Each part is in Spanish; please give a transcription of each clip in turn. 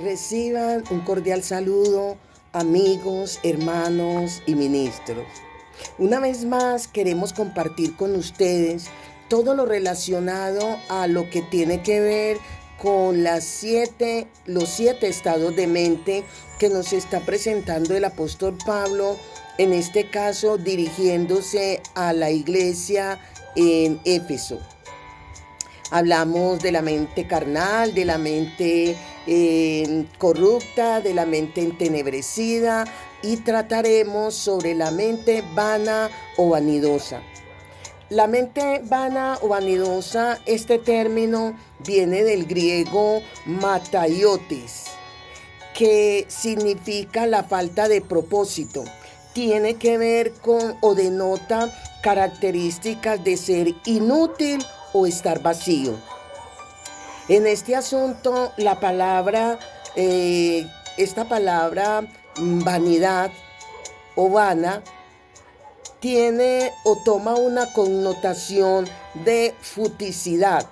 Reciban un cordial saludo, amigos, hermanos y ministros. Una vez más queremos compartir con ustedes todo lo relacionado a lo que tiene que ver con los siete estados de mente que nos está presentando el apóstol Pablo, en este caso dirigiéndose a la iglesia en Éfeso. Hablamos de la mente carnal, de la mente corrupta, de la mente entenebrecida, y trataremos sobre la mente vana o vanidosa. La mente vana o vanidosa, este término viene del griego mataiotes, que significa la falta de propósito. Tiene que ver con o denota características de ser inútil o estar vacío. En este asunto, esta palabra vanidad o vana tiene o toma una connotación de futicidad,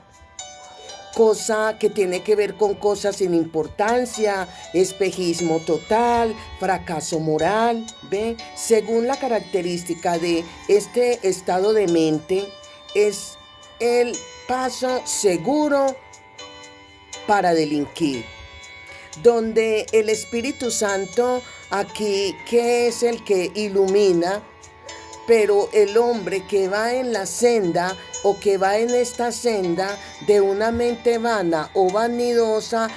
cosa que tiene que ver con cosas sin importancia, espejismo total, fracaso moral. ¿Ve? Según la característica de este estado de mente, es el paso seguro para delinquir, donde el Espíritu Santo aquí, que es el que ilumina, pero el hombre que va en la senda o que va en esta senda de una mente vana o vanidosa,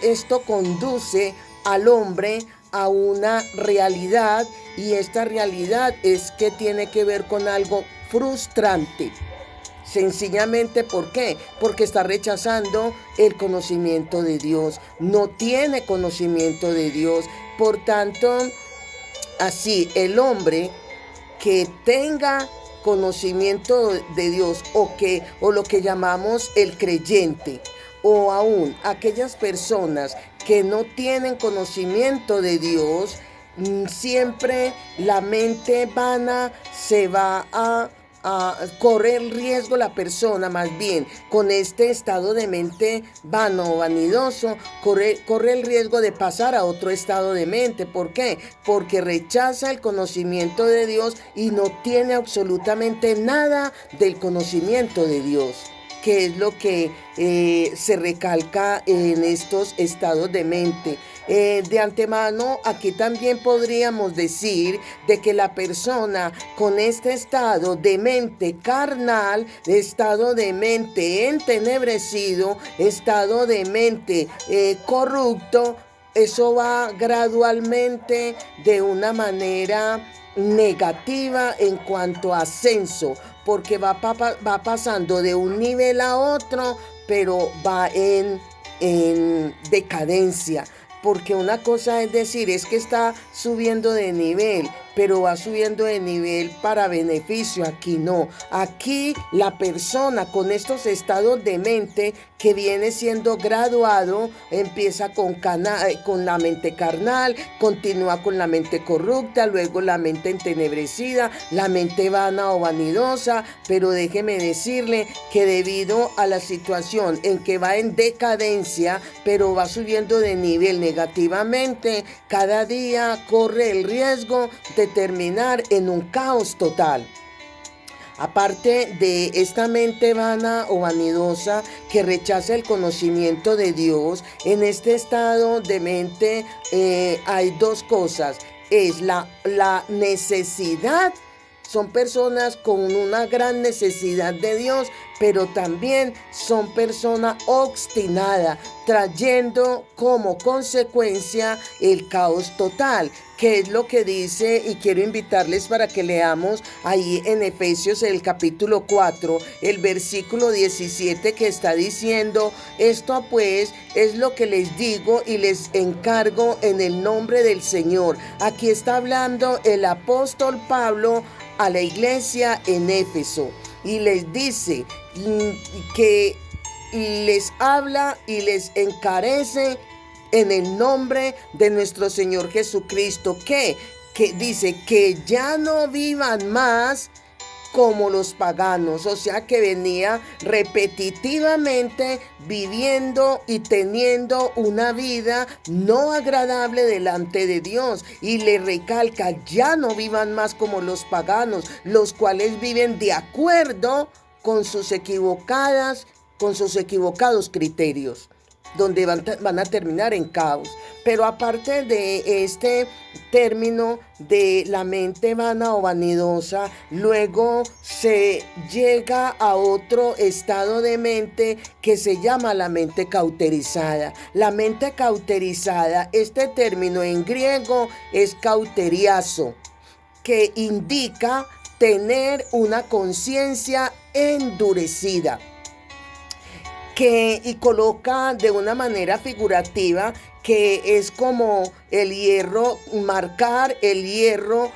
esto conduce al hombre a una realidad, y esta realidad es que tiene que ver con algo frustrante. Sencillamente, ¿por qué? Porque está rechazando el conocimiento de Dios. No tiene conocimiento de Dios. Por tanto, así el hombre que tenga conocimiento de Dios, o lo que llamamos el creyente, o aún aquellas personas que no tienen conocimiento de Dios, siempre la mente vana se va a correr el riesgo, la persona más bien con este estado de mente vano o vanidoso corre el riesgo de pasar a otro estado de mente. ¿Por qué? Porque rechaza el conocimiento de Dios y no tiene absolutamente nada del conocimiento de Dios, que es lo que se recalca en estos estados de mente. De antemano, aquí también podríamos decir de que la persona con este estado de mente carnal, estado de mente entenebrecido, estado de mente corrupto, eso va gradualmente de una manera negativa en cuanto a ascenso, porque va pasando de un nivel a otro, pero va en decadencia. Porque una cosa es decir, es que está subiendo de nivel, pero va subiendo de nivel para beneficio. Aquí no. Aquí la persona con estos estados de mente que viene siendo graduado empieza con la mente carnal, continúa con la mente corrupta, luego la mente entenebrecida, la mente vana o vanidosa. Pero déjeme decirle que debido a la situación en que va en decadencia, pero va subiendo de nivel negativamente, cada día corre el riesgo de terminar en un caos total. Aparte de esta mente vana o vanidosa que rechaza el conocimiento de Dios, en este estado de mente hay dos cosas. Es la necesidad. Son personas con una gran necesidad de Dios, pero también son personas obstinadas, trayendo como consecuencia el caos total, que es lo que dice, y quiero invitarles para que leamos ahí en Efesios el capítulo 4, el versículo 17, que está diciendo: esto pues es lo que les digo y les encargo en el nombre del Señor. Aquí está hablando el apóstol Pablo a la iglesia en Éfeso, y les dice que les habla y les encarece en el nombre de nuestro Señor Jesucristo, que dice que ya no vivan más como los paganos, o sea que venía repetitivamente viviendo y teniendo una vida no agradable delante de Dios. Y le recalca, ya no vivan más como los paganos, los cuales viven de acuerdo con sus equivocados criterios, donde van a terminar en caos. Pero aparte de este término de la mente vana o vanidosa, luego se llega a otro estado de mente que se llama la mente cauterizada. La mente cauterizada, este término en griego es cauteriazo, que indica tener una conciencia endurecida, y coloca de una manera figurativa que es como el hierro, marcar el hierro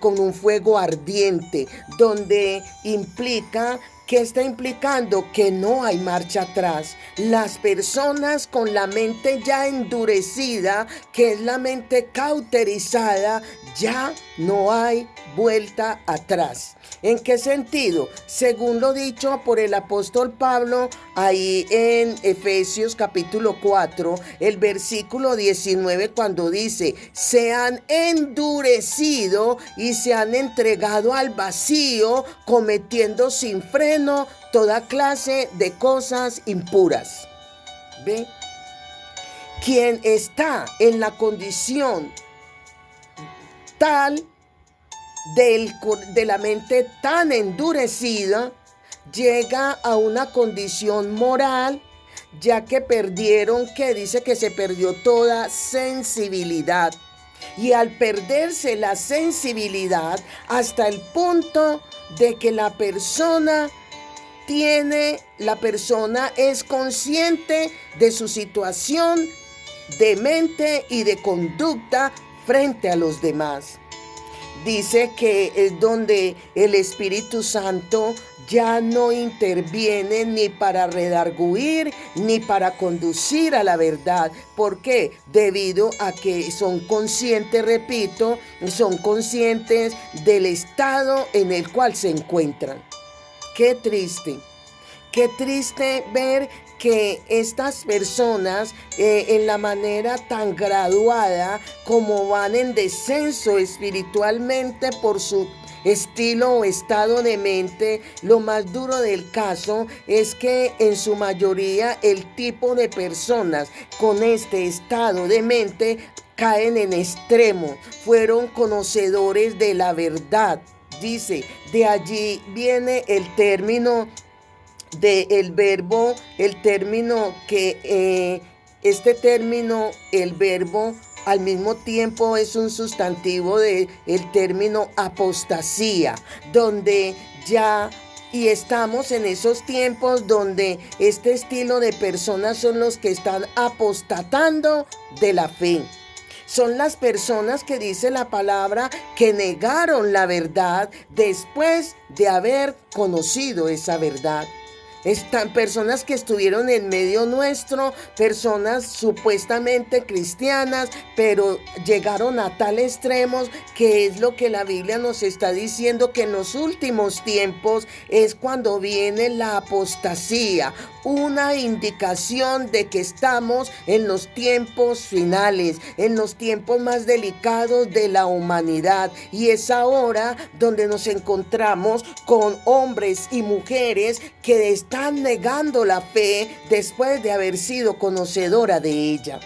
con un fuego ardiente, donde implica, ¿qué está implicando? Que no hay marcha atrás. Las personas con la mente ya endurecida, que es la mente cauterizada, ya no hay vuelta atrás. ¿En qué sentido? Según lo dicho por el apóstol Pablo, ahí en Efesios capítulo 4, el versículo 19, cuando dice, se han endurecido y se han entregado al vacío, cometiendo sin freno toda clase de cosas impuras. ¿Ve? Quien está en la condición tal de la mente tan endurecida, llega a una condición moral, ya que perdieron, que dice que se perdió toda sensibilidad. Y al perderse la sensibilidad, hasta el punto de que la persona es consciente de su situación de mente y de conducta frente a los demás. Dice que es donde el Espíritu Santo ya no interviene ni para redarguir ni para conducir a la verdad. ¿Por qué? Debido a que son conscientes, repito, son conscientes del estado en el cual se encuentran. Qué triste ver que estas personas en la manera tan graduada como van en descenso espiritualmente por su estilo o estado de mente, lo más duro del caso es que en su mayoría el tipo de personas con este estado de mente caen en extremo, fueron conocedores de la verdad. Dice, de allí viene el término del verbo, el término que este término, el verbo, al mismo tiempo es un sustantivo del término apostasía, donde ya y estamos en esos tiempos donde este estilo de personas son los que están apostatando de la fe. Son las personas que dice la palabra que negaron la verdad después de haber conocido esa verdad. Están personas que estuvieron en medio nuestro, personas supuestamente cristianas, pero llegaron a tal extremo que es lo que la Biblia nos está diciendo, que en los últimos tiempos es cuando viene la apostasía, una indicación de que estamos en los tiempos finales, en los tiempos más delicados de la humanidad, y es ahora donde nos encontramos con hombres y mujeres que están negando la fe después de haber sido conocedora de ella.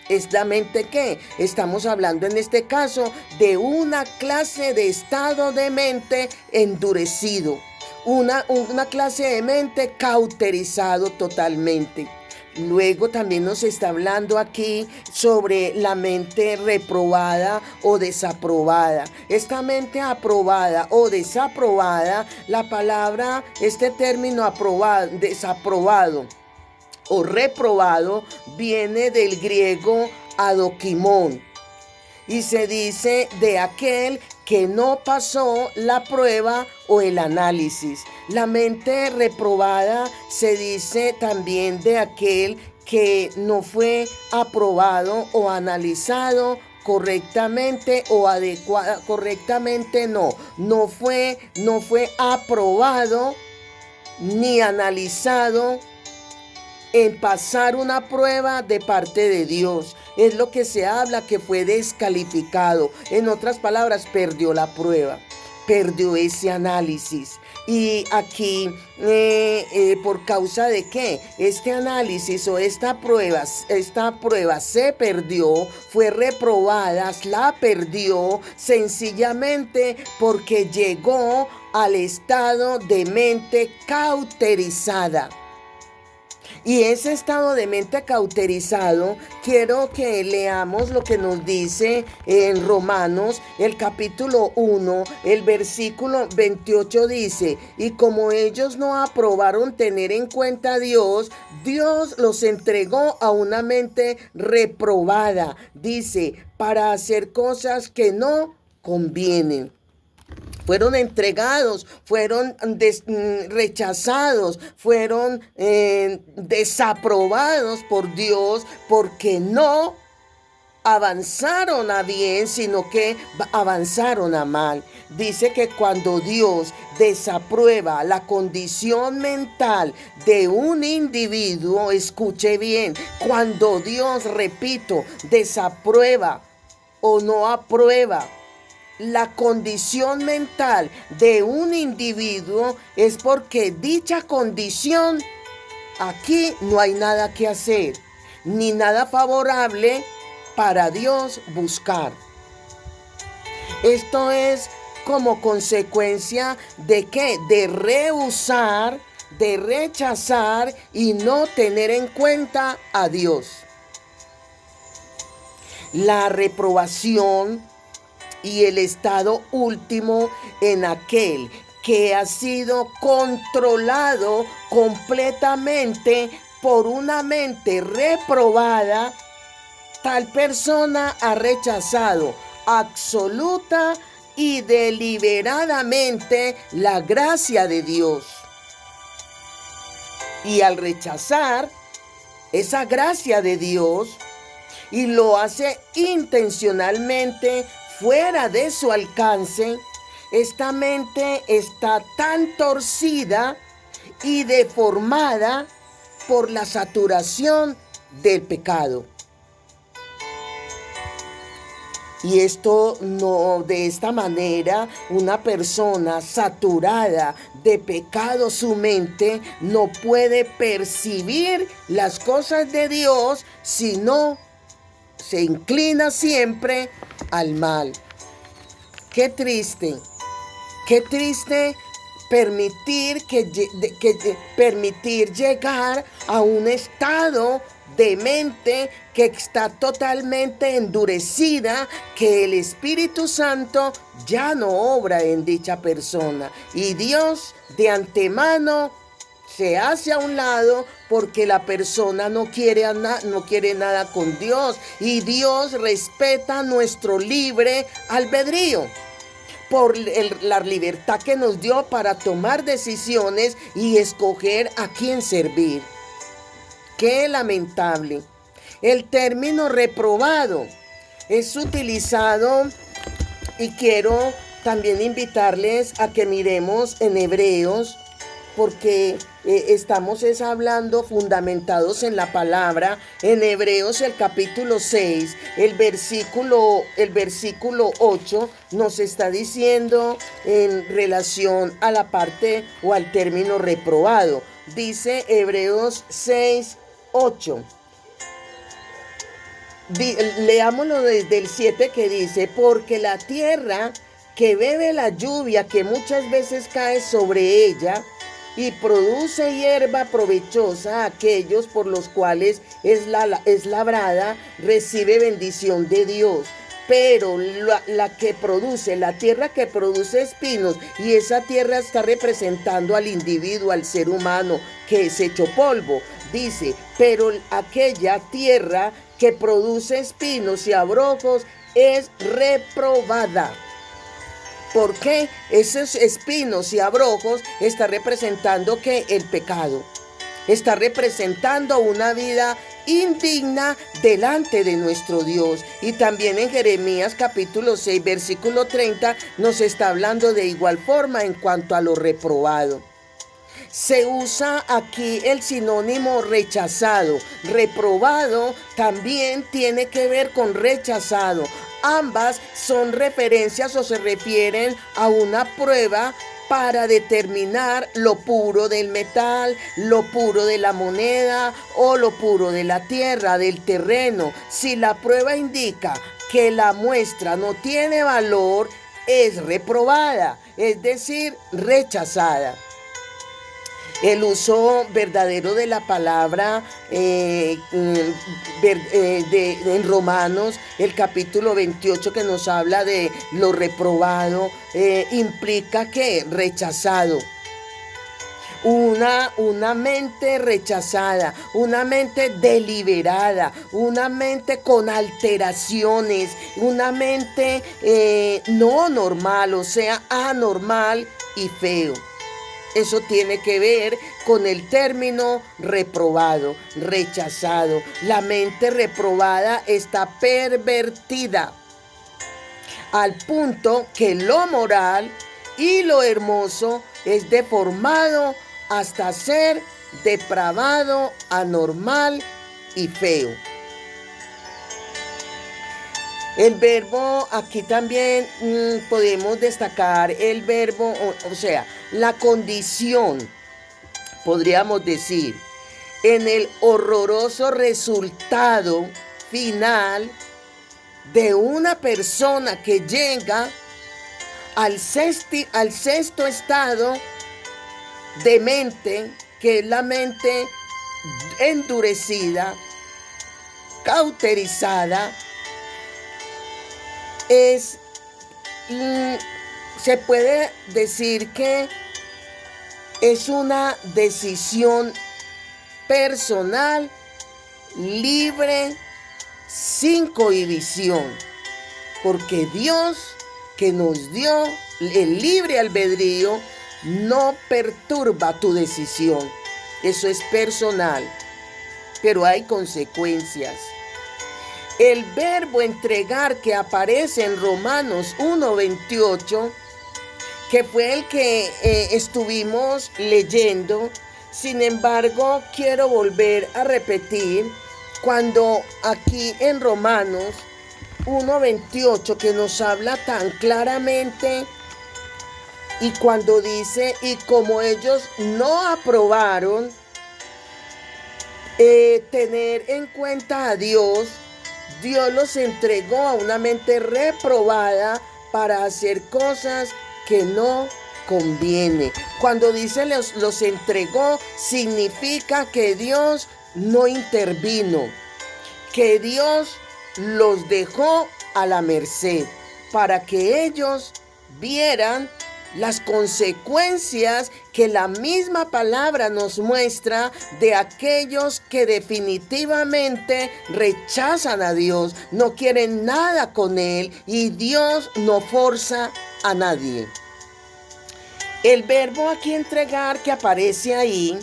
Es la mente que estamos hablando en este caso de una clase de estado de mente endurecido, una clase de mente cauterizado totalmente. Luego también nos está hablando aquí sobre la mente reprobada o desaprobada. Esta mente aprobada o desaprobada, la palabra, este término aprobado, desaprobado o reprobado viene del griego adokimón y se dice de aquel que no pasó la prueba o el análisis. La mente reprobada se dice también de aquel que no fue aprobado o analizado correctamente o adecuada, correctamente no fue aprobado ni analizado en pasar una prueba de parte de Dios. Es lo que se habla, que fue descalificado. En otras palabras, perdió la prueba, perdió ese análisis. Y aquí, ¿por causa de qué? Este análisis o esta prueba se perdió, fue reprobada, la perdió sencillamente porque llegó al estado de mente cauterizada. Y ese estado de mente cauterizado, quiero que leamos lo que nos dice en Romanos, el capítulo 1, el versículo 28 dice: y como ellos no aprobaron tener en cuenta a Dios, Dios los entregó a una mente reprobada, dice, para hacer cosas que no convienen. Fueron entregados, fueron rechazados, fueron desaprobados por Dios porque no avanzaron a bien, sino que avanzaron a mal. Dice que cuando Dios desaprueba la condición mental de un individuo, escuche bien, cuando Dios, repito, desaprueba o no aprueba la condición mental de un individuo, es porque dicha condición, aquí no hay nada que hacer, ni nada favorable para Dios buscar. Esto es como consecuencia de ¿qué? De rehusar, de rechazar y no tener en cuenta a Dios. La reprobación y el estado último en aquel que ha sido controlado completamente por una mente reprobada, tal persona ha rechazado absoluta y deliberadamente la gracia de Dios. Y al rechazar esa gracia de Dios, y lo hace intencionalmente, fuera de su alcance, esta mente está tan torcida y deformada por la saturación del pecado. Y esto no, de esta manera, una persona saturada de pecado, su mente no puede percibir las cosas de Dios, sino se inclina siempre al mal. Qué triste permitir llegar a un estado de mente que está totalmente endurecida, que el Espíritu Santo ya no obra en dicha persona. Y Dios de antemano se hace a un lado porque la persona no quiere nada con Dios, y Dios respeta nuestro libre albedrío por la libertad que nos dio para tomar decisiones y escoger a quién servir. Qué lamentable. El término reprobado es utilizado, y quiero también invitarles a que miremos en Hebreos, porque estamos hablando fundamentados en la palabra. En Hebreos, el capítulo 6, el versículo 8 nos está diciendo en relación a la parte o al término reprobado. Dice Hebreos 6, 8. Leámoslo desde el 7, que dice: porque la tierra que bebe la lluvia que muchas veces cae sobre ella y produce hierba provechosa a aquellos por los cuales es labrada, recibe bendición de Dios. Pero la tierra que produce espinos, y esa tierra está representando al individuo, al ser humano que es hecho polvo. Dice: pero aquella tierra que produce espinos y abrojos es reprobada. ¿Por qué? Esos espinos y abrojos está representando que el pecado está representando una vida indigna delante de nuestro Dios. Y también en Jeremías capítulo 6, versículo 30, nos está hablando de igual forma en cuanto a lo reprobado. Se usa aquí el sinónimo rechazado. Reprobado también tiene que ver con rechazado. Ambas son referencias o se refieren a una prueba para determinar lo puro del metal, lo puro de la moneda o lo puro de la tierra, del terreno. Si la prueba indica que la muestra no tiene valor, es reprobada, es decir, rechazada. El uso verdadero de la palabra en Romanos, el capítulo 28 que nos habla de lo reprobado, implica que rechazado. Una mente rechazada, una mente deliberada, una mente con alteraciones, una mente no normal, o sea, anormal y feo. Eso tiene que ver con el término reprobado, rechazado. La mente reprobada está pervertida al punto que lo moral y lo hermoso es deformado hasta ser depravado, anormal y feo. El verbo, aquí también podemos destacar el verbo, o sea, la condición, podríamos decir, en el horroroso resultado final de una persona que llega al sexto estado de mente, que es la mente endurecida, cauterizada. Se puede decir que es una decisión personal, libre, sin cohibición, porque Dios, que nos dio el libre albedrío, no perturba tu decisión. Eso es personal, pero hay consecuencias. El verbo entregar que aparece en Romanos 1:28, que fue el que estuvimos leyendo, sin embargo, quiero volver a repetir, cuando aquí en Romanos 1:28, que nos habla tan claramente, y cuando dice, y como ellos no aprobaron tener en cuenta a Dios, Dios los entregó a una mente reprobada para hacer cosas que no conviene. Cuando dice los entregó, significa que Dios no intervino, que Dios los dejó a la merced para que ellos vieran las consecuencias que la misma palabra nos muestra de aquellos que definitivamente rechazan a Dios, no quieren nada con Él, y Dios no forza a nadie. El verbo aquí entregar que aparece ahí,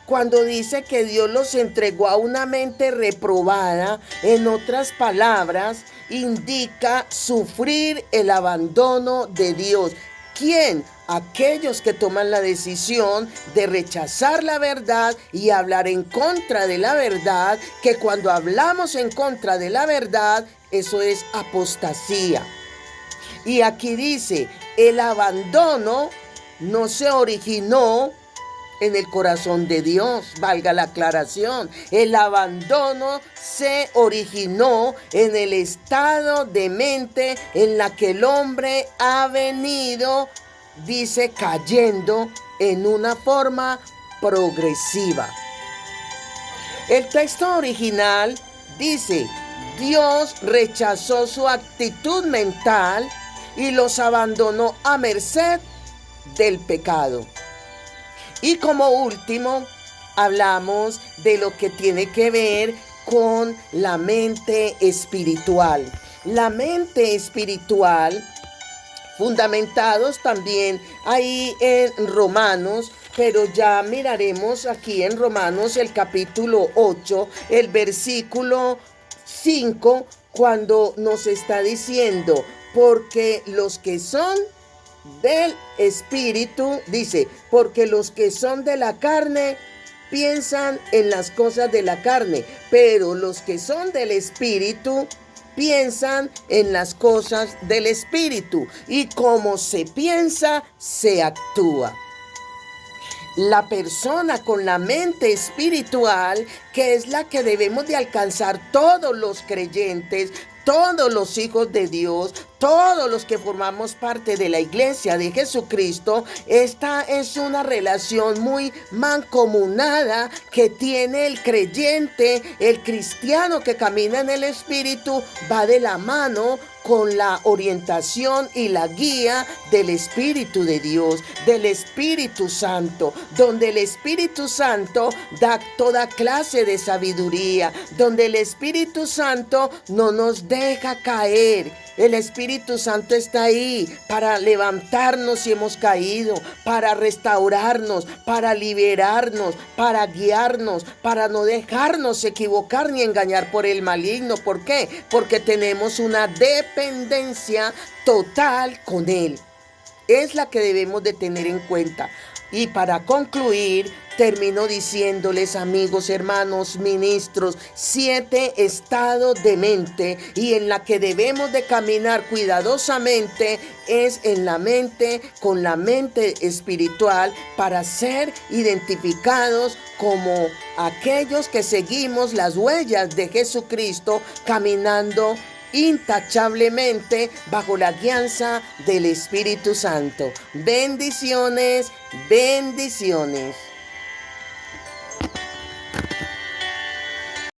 cuando dice que Dios los entregó a una mente reprobada, en otras palabras, indica sufrir el abandono de Dios. ¿Quién? Aquellos que toman la decisión de rechazar la verdad y hablar en contra de la verdad, que cuando hablamos en contra de la verdad, eso es apostasía. Y aquí dice, el abandono no se originó en el corazón de Dios, valga la aclaración. El abandono se originó en el estado de mente en la que el hombre ha venido, dice, cayendo en una forma progresiva. El texto original dice, Dios rechazó su actitud mental y los abandonó a merced del pecado. Y como último, hablamos de lo que tiene que ver con la mente espiritual. La mente espiritual, fundamentados también ahí en Romanos, pero ya miraremos aquí en Romanos el capítulo 8, el versículo 5, cuando nos está diciendo, porque los que son del Espíritu, dice, porque los que son de la carne piensan en las cosas de la carne, pero los que son del Espíritu piensan en las cosas del Espíritu. Y como se piensa, se actúa. La persona con la mente espiritual, que es la que debemos de alcanzar todos los creyentes, todos los hijos de Dios, todos los que formamos parte de la iglesia de Jesucristo, esta es una relación muy mancomunada que tiene el creyente, el cristiano que camina en el Espíritu, va de la mano con la orientación y la guía del Espíritu de Dios, del Espíritu Santo, donde el Espíritu Santo da toda clase de sabiduría, donde el Espíritu Santo no nos deja caer. El Espíritu Santo está ahí para levantarnos si hemos caído, para restaurarnos, para liberarnos, para guiarnos, para no dejarnos equivocar ni engañar por el maligno. ¿Por qué? Porque tenemos una dependencia total con Él. Es la que debemos de tener en cuenta. Y para concluir, termino diciéndoles, amigos, hermanos, ministros, 7 estados de mente y en la que debemos de caminar cuidadosamente es en la mente, con la mente espiritual, para ser identificados como aquellos que seguimos las huellas de Jesucristo, caminando intachablemente bajo la guianza del Espíritu Santo. Bendiciones, bendiciones.